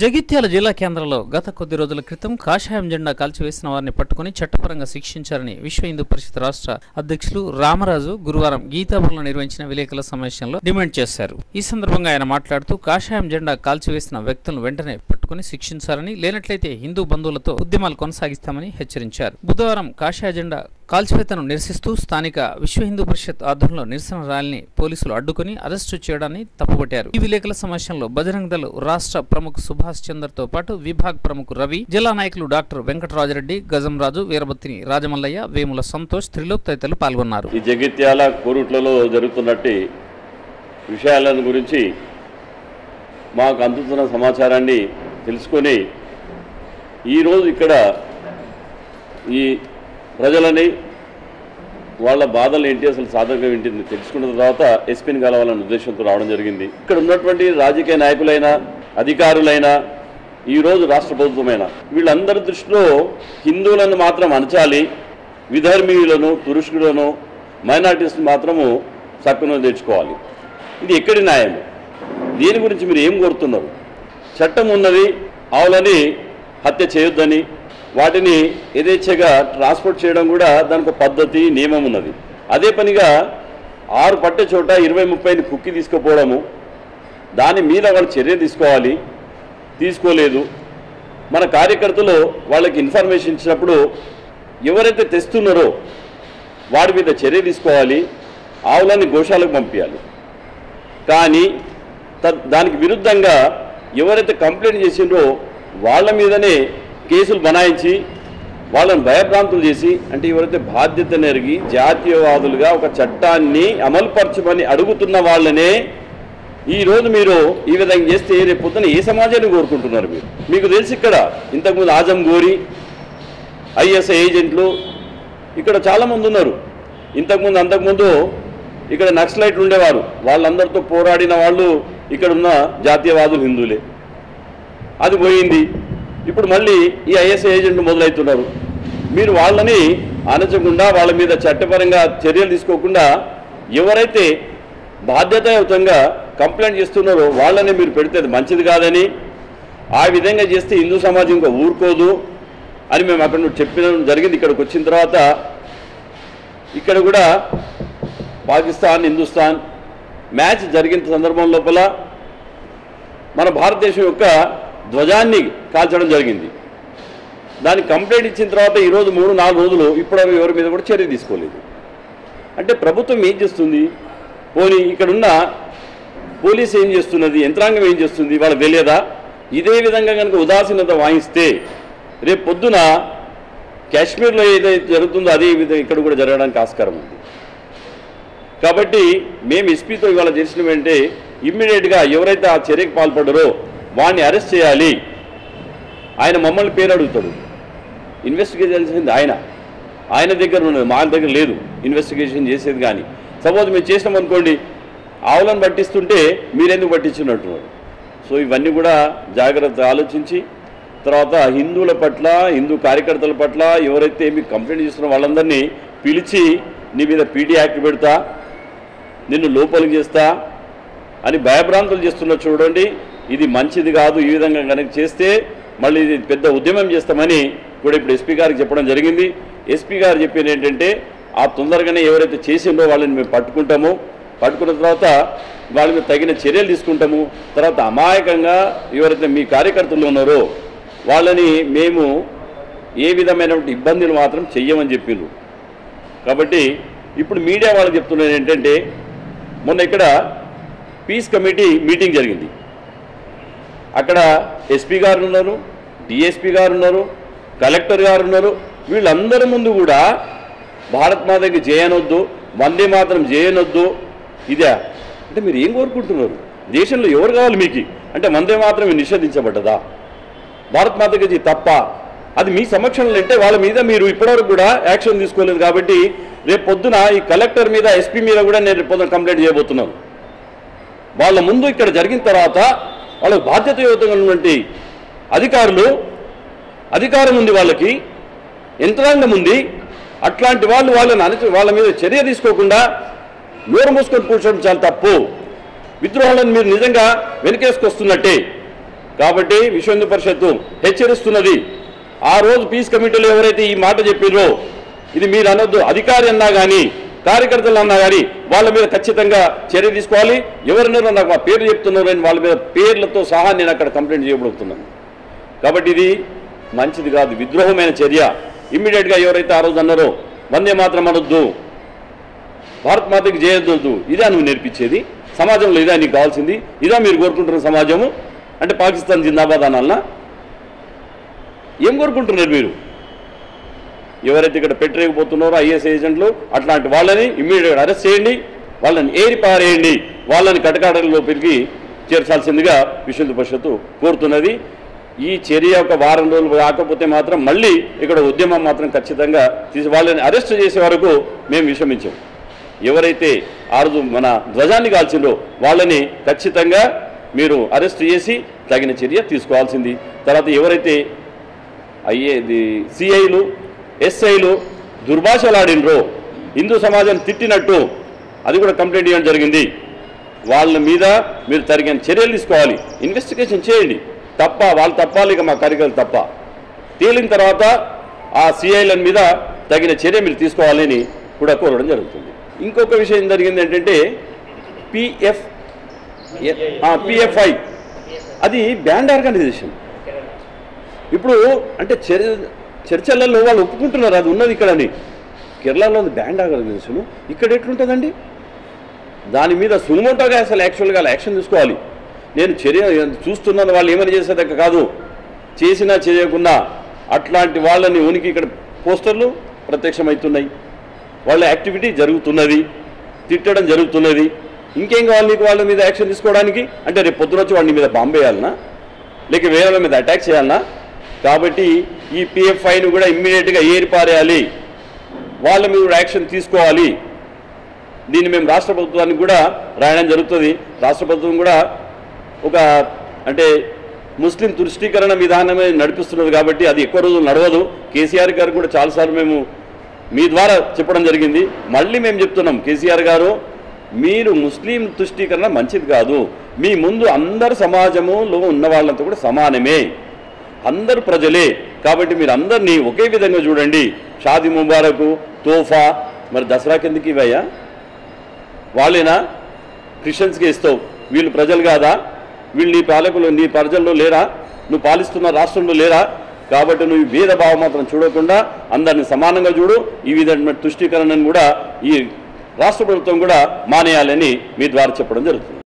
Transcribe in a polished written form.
జగిత్యాల జిల్లా కేంద్రంలో గత కొద్ది రోజుల క్రితం కాషాయం జెండా కాల్చివేసిన వారిని పట్టుకుని చట్టపరంగా శిక్షించారని విశ్వ హిందూ పరిషత్ రాష్ట్ర అధ్యక్షులు రామరాజు గురువారం గీతాపురంలో నిర్వహించిన విలేకరుల సమావేశంలో డిమాండ్ చేశారు. ఈ సందర్భంగా ఆయన మాట్లాడుతూ కాషాయం జెండా కాల్చివేసిన వ్యక్తులను వెంటనే పట్టుకుని శిక్షించాలని, లేనట్లయితే హిందూ బంధువులతో ఉద్యమాలు కొనసాగిస్తామని హెచ్చరించారు. బుధవారం కాషాయ జెండా కాల్చివేతను నిరసిస్తూ స్థానిక విశ్వ హిందూ పరిషత్ ఆధ్వర్యంలో నిరసన ర్యాలీని పోలీసులు అడ్డుకుని అరెస్టు చేయడాన్ని తప్పుపట్టారు. ఈ విలేకరుల సమావేశంలో బజరంగ్ దళ్ రాష్ట్ర ప్రముఖ సుభాష్ చందర్ తో పాటు విభాగ్ ప్రముఖ రవి, జిల్లా నాయకులు డాక్టర్ వెంకటరాజరెడ్డి, గజంరాజు, వీరబత్తిని రాజమల్లయ్య, వేముల సంతోష్, త్రిలోక్ తదితరులు పాల్గొన్నారు. ఈ జగిత్యాల కోరుట్లలో జరుగుతున్నట్టు విషయాలను గురించి మాకు అందుతున్న సమాచారాన్ని తెలుసుకొని ఈరోజు ఇక్కడ ఈ ప్రజలని వాళ్ళ బాధలు ఏంటి, అసలు సాధకంగా ఏంటి తెలుసుకున్న తర్వాత ఎస్పీని కలవాలన్న ఉద్దేశంతో రావడం జరిగింది. ఇక్కడ ఉన్నటువంటి రాజకీయ నాయకులైనా, అధికారులైనా, ఈరోజు రాష్ట్ర ప్రభుత్వమైనా వీళ్ళందరి దృష్టిలో హిందువులను మాత్రం అణచాలి, విధర్మీయులను, తురుష్కులను, మైనార్టీస్ని మాత్రము చక్కన తెచ్చుకోవాలి. ఇది ఎక్కడి న్యాయం? దీని గురించి మీరు ఏం కోరుతున్నారు? చట్టం ఉన్నది, ఆవులని హత్య చేయొద్దని, వాటిని యథేచ్ఛగా ట్రాన్స్పోర్ట్ చేయడం కూడా దానికి ఒక పద్ధతి, నియమం ఉన్నది. అదే పనిగా 6 పట్టే చోట 20-30 కుక్కి తీసుకుపోవడము, దాని మీద వాళ్ళు చర్య తీసుకోవాలి, తీసుకోలేదు. మన కార్యకర్తలు వాళ్ళకి ఇన్ఫర్మేషన్ ఇచ్చినప్పుడు ఎవరైతే తెస్తున్నారో వాడి మీద చర్య తీసుకోవాలి, ఆవులని గోశాలకు పంపించాలి. కానీ దానికి విరుద్ధంగా ఎవరైతే కంప్లైంట్ చేసిండ్రో వాళ్ళ మీదనే కేసులు బనాయించి వాళ్ళని భయభ్రాంతులు చేసి, అంటే ఎవరైతే బాధ్యత నెరిగి జాతీయవాదులుగా ఒక చట్టాన్ని అమలుపరచమని అడుగుతున్న వాళ్ళనే ఈరోజు మీరు ఈ విధంగా చేస్తే రేపు పొద్దున ఏ సమాజాన్ని కోరుకుంటున్నారు? మీకు తెలిసి ఇక్కడ ఇంతకుముందు ఆజం గోరి, ఐఎస్ఐ ఏజెంట్లు ఇక్కడ చాలామంది ఉన్నారు. అంతకుముందు ఇక్కడ నక్సలైట్లు ఉండేవారు, వాళ్ళందరితో పోరాడిన వాళ్ళు ఇక్కడ ఉన్న జాతీయవాదులు హిందువులే. అది పోయింది. ఇప్పుడు మళ్ళీ ఈ ఐఎస్ఐ ఏజెంట్లు మొదలవుతున్నారు. మీరు వాళ్ళని అణచకుండా, వాళ్ళ మీద చట్టపరంగా చర్యలు తీసుకోకుండా ఎవరైతే బాధ్యతాయుతంగా కంప్లైంట్ చేస్తున్నారో వాళ్ళని మీరు పెడితే అది మంచిది కాదని, ఆ విధంగా చేస్తే హిందూ సమాజం ఇంకా ఊరుకోదు అని మేము అక్కడ చెప్పడం జరిగింది. ఇక్కడికి వచ్చిన తర్వాత ఇక్కడ కూడా పాకిస్తాన్, హిందుస్థాన్ మ్యాచ్ జరిగిన సందర్భం లోపల మన భారతదేశం యొక్క ధ్వజాన్ని కాల్చడం జరిగింది. దానికి కంప్లైంట్ ఇచ్చిన తర్వాత ఈరోజు 3-4 రోజులు ఇప్పుడు ఎవరి మీద కూడా చర్య తీసుకోలేదు. అంటే ప్రభుత్వం ఏం చేస్తుంది? పోనీ ఇక్కడున్న పోలీసు ఏం చేస్తున్నది, యంత్రాంగం ఏం చేస్తుంది వాళ్ళకి తెలియదా? ఇదే విధంగా కనుక ఉదాసీనత వాయిస్తే రేపు పొద్దున కాశ్మీర్లో ఏదైతే జరుగుతుందో అదే విధంగా ఇక్కడ కూడా జరగడానికి ఆస్కారం ఉంది. కాబట్టి మేము ఎస్పీతో ఇవాళ చేసిన వెంటనే ఇమ్మీడియట్గా ఎవరైతే ఆ చర్యకు పాల్పడ్డారో వాడిని అరెస్ట్ చేయాలి. ఆయన మమ్మల్ని పేరు అడుగుతాడు, ఇన్వెస్టిగేషన్ చేసింది ఆయన దగ్గర ఉన్నది, మా దగ్గర లేదు ఇన్వెస్టిగేషన్ చేసేది. కానీ సపోజ్ మేము చేసినాం అనుకోండి, ఆవులను పట్టిస్తుంటే మీరెందుకు పట్టించున్నట్టున్నారు. సో ఇవన్నీ కూడా జాగ్రత్త ఆలోచించి తర్వాత హిందువుల పట్ల, హిందూ కార్యకర్తల పట్ల ఎవరైతే మీకు కంప్లైంట్ చేస్తున్నారో వాళ్ళందరినీ పిలిచి నీ మీద పీటీ యాక్ట్ పెడతా, నిన్ను లోపలికి చేస్తా అని భయభ్రాంతులు చేస్తున్నారు. చూడండి, ఇది మంచిది కాదు. ఈ విధంగా కనుక చేస్తే మళ్ళీ ఇది పెద్ద ఉద్యమం చేస్తామని కూడా ఇప్పుడు ఎస్పీ గారికి చెప్పడం జరిగింది. ఎస్పీ గారు చెప్పేది ఏంటంటే ఆ తొందరగానే ఎవరైతే చేసిండో వాళ్ళని మేము పట్టుకుంటాము, పట్టుకున్న తర్వాత వాళ్ళ మీద తగిన చర్యలు తీసుకుంటాము. తర్వాత అమాయకంగా ఎవరైతే మీ కార్యకర్తలు ఉన్నారో వాళ్ళని మేము ఏ విధమైనటువంటి ఇబ్బందులు మాత్రం చెయ్యమని చెప్పిండ్రు. కాబట్టి ఇప్పుడు మీడియా వాళ్ళకి చెప్తున్నది ఏంటంటే, మొన్న ఇక్కడ పీస్ కమిటీ మీటింగ్ జరిగింది. అక్కడ ఎస్పీ గారు ఉన్నారు, డిఎస్పీ గారు ఉన్నారు, కలెక్టర్ గారు ఉన్నారు. వీళ్ళందరి ముందు కూడా భారత్ మాతకి జయనొద్దు, వందే మాత్రం జయనొద్దు. ఇదే అంటే మీరు ఏం కోరుకుంటున్నారు? దేశంలో ఎవరు కావాలి మీకు? అంటే వందే మాత్రం నిషేధించబడ్డదా? భారత్ మాతకి తప్ప? అది మీ సమక్షంలో అంటే వాళ్ళ మీద మీరు ఇప్పటివరకు కూడా యాక్షన్ తీసుకోలేదు. కాబట్టి రేపు పొద్దున ఈ కలెక్టర్ మీద, ఎస్పీ మీద కూడా నేను రేపు పొద్దున కంప్లైంట్ చేయబోతున్నాను. వాళ్ళ ముందు ఇక్కడ జరిగిన తర్వాత వాళ్ళ బాధ్యతాయుతంగా ఉన్నటువంటి అధికారం ఉంది, వాళ్ళకి యంత్రాంగం ఉంది. అట్లాంటి వాళ్ళ మీద చర్య తీసుకోకుండా నోరు మూసుకొని కూర్చోవడం చాలా తప్పు. విద్రోహాలను మీరు నిజంగా వెనకేసుకొస్తున్నట్టే. కాబట్టి విశ్వ హిందూ పరిషత్తు హెచ్చరిస్తున్నది. ఆ రోజు పీస్ కమిటీలో ఎవరైతే ఈ మాట చెప్పారో ఇది మీరు అనొద్దు, అధికారి అన్నా కానీ కార్యకర్తలు అన్నా కానీ వాళ్ళ మీద ఖచ్చితంగా చర్య తీసుకోవాలి. ఎవరినో నాకు ఆ పేర్లు చెప్తున్నారు అని వాళ్ళ మీద పేర్లతో సహా నేను అక్కడ కంప్లైంట్ చేయబడుతున్నాను. కాబట్టి ఇది మంచిది కాదు, విద్రోహమైన చర్య. ఇమ్మీడియట్గా ఎవరైతే ఆ రోజు అన్నారో వందే మాత్రం అనొద్దు, భారత్ మాతకి చేయొద్దు, ఇదా నువ్వు నేర్పించేది సమాజంలో? ఇదా నీకు కావాల్సింది? ఇదా మీరు కోరుకుంటున్న సమాజము? అంటే పాకిస్తాన్ జిందాబాద్ అనాలనా? ఏం కోరుకుంటున్నారు మీరు? ఎవరైతే ఇక్కడ పెట్టలేకపోతున్నారో ఐఏఎస్ ఏజెంట్లు అట్లాంటి వాళ్ళని ఇమ్మీడియట్గా అరెస్ట్ చేయండి, వాళ్ళని ఏరి పారేయండి, వాళ్ళని కటకాటలోకి చేర్చాల్సిందిగా విశ్వ హిందూ పరిషత్తు కోరుతున్నది. ఈ చర్య ఒక వారం రోజులు కాకపోతే మాత్రం మళ్ళీ ఇక్కడ ఉద్యమం మాత్రం ఖచ్చితంగా వాళ్ళని అరెస్ట్ చేసే వరకు మేము విషమించాం. ఎవరైతే ఆ రోజు మన ధ్వజాన్ని కాల్చిందో వాళ్ళని ఖచ్చితంగా మీరు అరెస్ట్ చేసి తగిన చర్య తీసుకోవాల్సింది. తర్వాత ఎవరైతే సిఐలు ఎస్ఐలు దుర్భాషలాడినరో, హిందూ సమాజం తిట్టినట్టు అది కూడా కంప్లైంట్ ఇవ్వడం జరిగింది. వాళ్ళ మీద మీరు తగిన చర్యలు తీసుకోవాలి, ఇన్వెస్టిగేషన్ చేయండి. తప్ప వాళ్ళు తప్పాలి, ఇక మా కార్యకర్తలు తప్ప తేలిన తర్వాత ఆ సిఐల మీద తగిన చర్య మీరు తీసుకోవాలని కూడా కోరడం జరుగుతుంది. ఇంకొక విషయం జరిగింది ఏంటంటే పిఎఫ్ఐ అది బ్యాండ్ ఆర్గనైజేషన్. ఇప్పుడు అంటే చర్చలలో వాళ్ళు ఒప్పుకుంటున్నారు అది ఉన్నది ఇక్కడ అని. కేరళలో ఉంది బ్యాండ్ ఆర్గనైజేషన్, ఇక్కడ ఎట్లుంటుందండి? దాని మీద సుమోటోగా అసలు యాక్చువల్గా యాక్షన్ తీసుకోవాలి. నేను చర్య చూస్తున్నాను, వాళ్ళు ఏమైనా చేసేదాకా కాదు, చేసినా చేయకున్నా అట్లాంటి వాళ్ళని ఉనికి ఇక్కడ పోస్టర్లు ప్రత్యక్షమవుతున్నాయి, వాళ్ళ యాక్టివిటీ జరుగుతున్నది, తిట్టడం జరుగుతున్నది. ఇంకేం కావాలి నీకు వాళ్ళ మీద యాక్షన్ తీసుకోవడానికి? అంటే రేపు పొద్దున వచ్చి వాళ్ళ మీద బాంబు వేయాలనా, లేక వేరే మీద అటాక్ చేయాలనా? కాబట్టి ఈ పిఎఫ్ఐని కూడా ఇమ్మీడియట్గా ఏరిపారేయాలి, వాళ్ళ మీద కూడా యాక్షన్ తీసుకోవాలి. దీన్ని మేము రాష్ట్ర ప్రభుత్వానికి కూడా రాయడం జరుగుతుంది. రాష్ట్ర ప్రభుత్వం కూడా ఒక అంటే ముస్లిం తుష్టీకరణ విధానమే నడిపిస్తున్నది కాబట్టి అది ఎక్కువ రోజులు నడవదు. కేసీఆర్ గారు కూడా చాలాసార్లు మేము మీ ద్వారా చెప్పడం జరిగింది. మళ్ళీ మేము చెప్తున్నాం, కేసీఆర్ గారు మీరు ముస్లిం తుష్టీకరణ మంచిది కాదు. మీ ముందు అందరు సమాజములో ఉన్న వాళ్ళంతా కూడా సమానమే, అందరు ప్రజలే. కాబట్టి మీరు అందరినీ ఒకే విధంగా చూడండి. షాదీ ముబారకు, తోఫా, మరి దసరాకి ఎందుకు ఇవయ్యా? వాళ్ళేనా క్రిస్టియన్స్కి ఇస్తావు? వీళ్ళు ప్రజలు కాదా? వీళ్ళు నీ పాలకులు, నీ ప్రజల్లో లేరా? నువ్వు పాలిస్తున్న రాష్ట్రంలో లేరా? కాబట్టి నువ్వు భేదభావం మాత్రం చూడకుండా అందరినీ సమానంగా చూడు. ఈ విధమైన తుష్టీకరణను కూడా ఈ రాష్ట్ర ప్రభుత్వం కూడా మానేయాలని మీ ద్వారా చెప్పడం జరుగుతుంది.